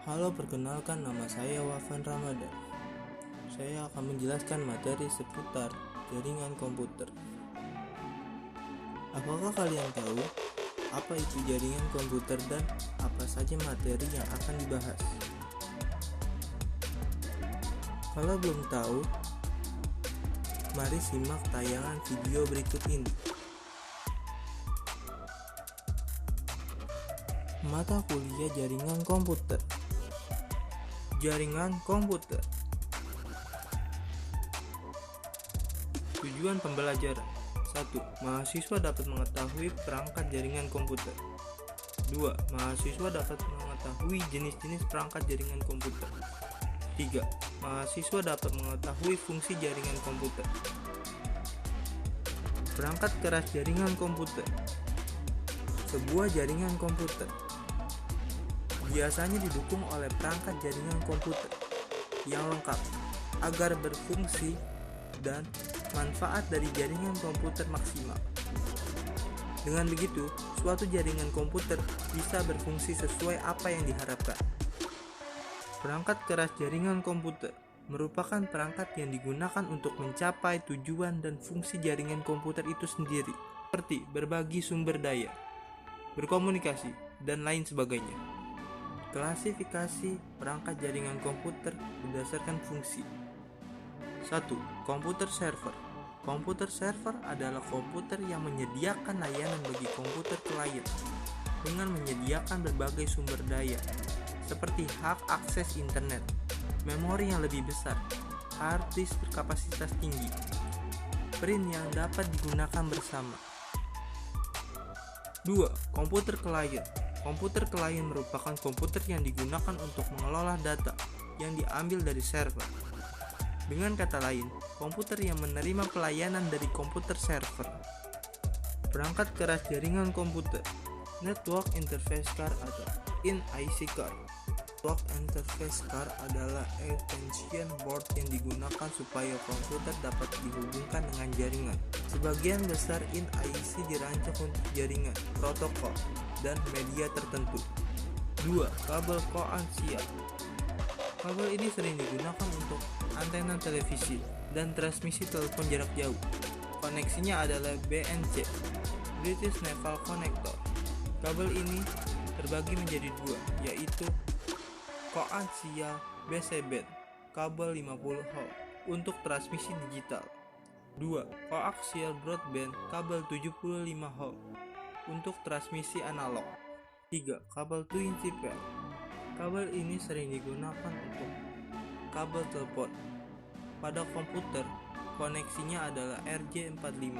Halo, perkenalkan nama saya Wafan Ramadan. Saya akan menjelaskan materi seputar jaringan komputer. Apakah kalian tahu apa itu jaringan komputer dan apa saja materi yang akan dibahas? Kalau belum tahu, mari simak tayangan video berikut ini. Mata kuliah jaringan komputer. Jaringan komputer. Tujuan pembelajaran: 1. Mahasiswa dapat mengetahui perangkat jaringan komputer. 2. Mahasiswa dapat mengetahui jenis-jenis perangkat jaringan komputer. 3. Mahasiswa dapat mengetahui fungsi jaringan komputer. Perangkat keras jaringan komputer. Sebuah jaringan komputer biasanya didukung oleh perangkat jaringan komputer yang lengkap agar berfungsi dan manfaat dari jaringan komputer maksimal. Dengan begitu, suatu jaringan komputer bisa berfungsi sesuai apa yang diharapkan. Perangkat keras jaringan komputer merupakan perangkat yang digunakan untuk mencapai tujuan dan fungsi jaringan komputer itu sendiri, seperti berbagi sumber daya, berkomunikasi, dan lain sebagainya. Klasifikasi perangkat jaringan komputer berdasarkan fungsi. 1. Komputer server. Komputer server adalah komputer yang menyediakan layanan bagi komputer klien dengan menyediakan berbagai sumber daya seperti hak akses internet, memori yang lebih besar, hard disk berkapasitas tinggi, print yang dapat digunakan bersama. 2. Komputer klien. Komputer klien merupakan komputer yang digunakan untuk mengelola data yang diambil dari server. Dengan kata lain, komputer yang menerima pelayanan dari komputer server. Perangkat keras jaringan komputer. Network Interface Card atau NIC card. Network Interface Card adalah extension board yang digunakan supaya komputer dapat dihubungkan dengan jaringan. Sebagian besar NIC dirancang untuk jaringan, protokol, dan media tertentu. 2. Kabel koaksial. Kabel ini sering digunakan untuk antena televisi dan transmisi telepon jarak jauh. Koneksinya adalah BNC, British Naval Connector. Kabel ini terbagi menjadi dua, yaitu koaksial BC-band, kabel 50 Hz untuk transmisi digital. 2. Koaksial broadband, kabel 75 Hz untuk transmisi analog. 3. Kabel twin chipper. Kabel ini sering digunakan untuk kabel telepon. Pada komputer, koneksinya adalah RJ45.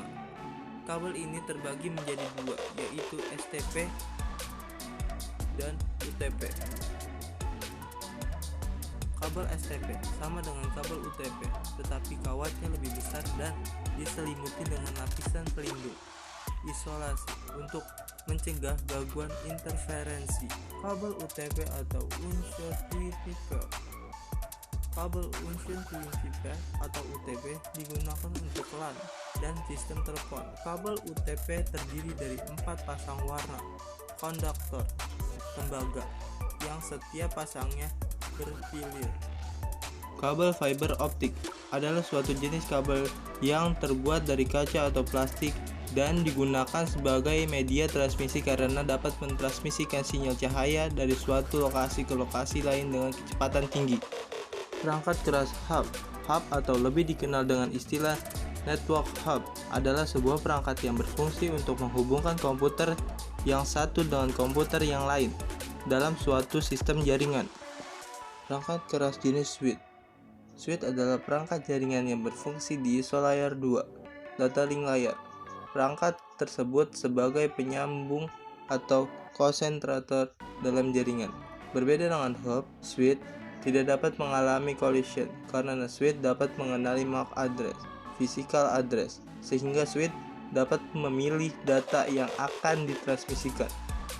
Kabel ini terbagi menjadi dua, yaitu STP dan UTP. Kabel STP sama dengan kabel UTP, tetapi kawatnya lebih besar dan diselimuti dengan lapisan pelindung isolasi untuk mencegah gangguan interferensi. Kabel UTP atau Unsure Twin Chipper. Kabel Unsure Twin Chipper atau UTP digunakan untuk LAN dan sistem telepon. Kabel UTP terdiri dari 4 pasang warna konduktor tembaga yang setiap pasangnya berfilir. Kabel fiber optik adalah suatu jenis kabel yang terbuat dari kaca atau plastik dan digunakan sebagai media transmisi karena dapat mentransmisikan sinyal cahaya dari suatu lokasi ke lokasi lain dengan kecepatan tinggi. Perangkat keras hub. Hub atau lebih dikenal dengan istilah network hub adalah sebuah perangkat yang berfungsi untuk menghubungkan komputer yang satu dengan komputer yang lain dalam suatu sistem jaringan. Perangkat keras jenis switch. Switch adalah perangkat jaringan yang berfungsi di ISO layer 2, data link layar. Perangkat tersebut sebagai penyambung atau konsentrator dalam jaringan. Berbeda dengan hub, switch tidak dapat mengalami collision karena switch dapat mengenali MAC address, physical address, sehingga switch dapat memilih data yang akan ditransmisikan.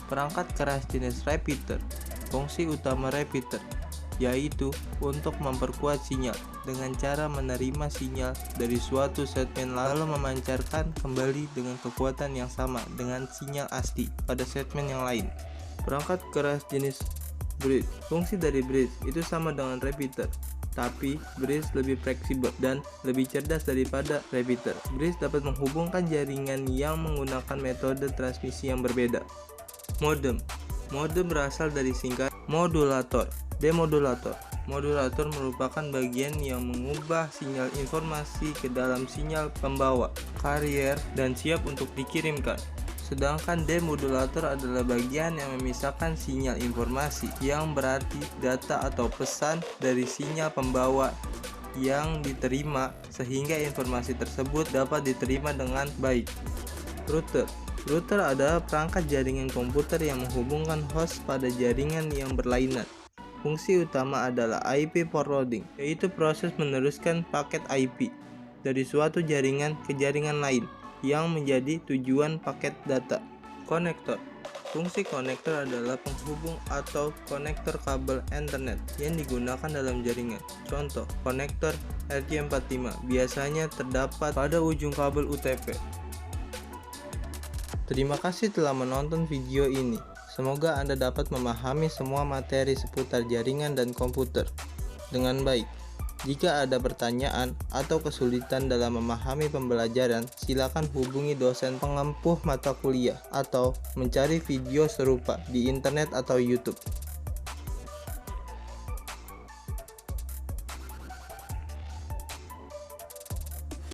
Perangkat keras jenis repeater. Fungsi utama repeater yaitu untuk memperkuat sinyal dengan cara menerima sinyal dari suatu segmen lalu memancarkan kembali dengan kekuatan yang sama dengan sinyal asli pada segmen yang lain. Perangkat keras jenis Bridge. Fungsi dari bridge itu sama dengan repeater, tapi bridge lebih fleksibel dan lebih cerdas daripada repeater. Bridge dapat menghubungkan jaringan yang menggunakan metode transmisi yang berbeda. Modem. Modem berasal dari singkat modulator. Demodulator. Modulator merupakan bagian yang mengubah sinyal informasi ke dalam sinyal pembawa, carrier, dan siap untuk dikirimkan. Sedangkan demodulator adalah bagian yang memisahkan sinyal informasi, yang berarti data atau pesan dari sinyal pembawa yang diterima, sehingga informasi tersebut dapat diterima dengan baik. Router. Router adalah perangkat jaringan komputer yang menghubungkan host pada jaringan yang berlainan. Fungsi utama adalah IP forwarding, yaitu proses meneruskan paket IP dari suatu jaringan ke jaringan lain yang menjadi tujuan paket data. Konektor. Fungsi konektor adalah penghubung atau konektor kabel Ethernet yang digunakan dalam jaringan. Contoh, konektor RJ45 biasanya terdapat pada ujung kabel UTP. Terima kasih telah menonton video ini. Semoga Anda dapat memahami semua materi seputar jaringan dan komputer dengan baik. Jika ada pertanyaan atau kesulitan dalam memahami pembelajaran, silakan hubungi dosen pengempuh mata kuliah atau mencari video serupa di internet atau YouTube.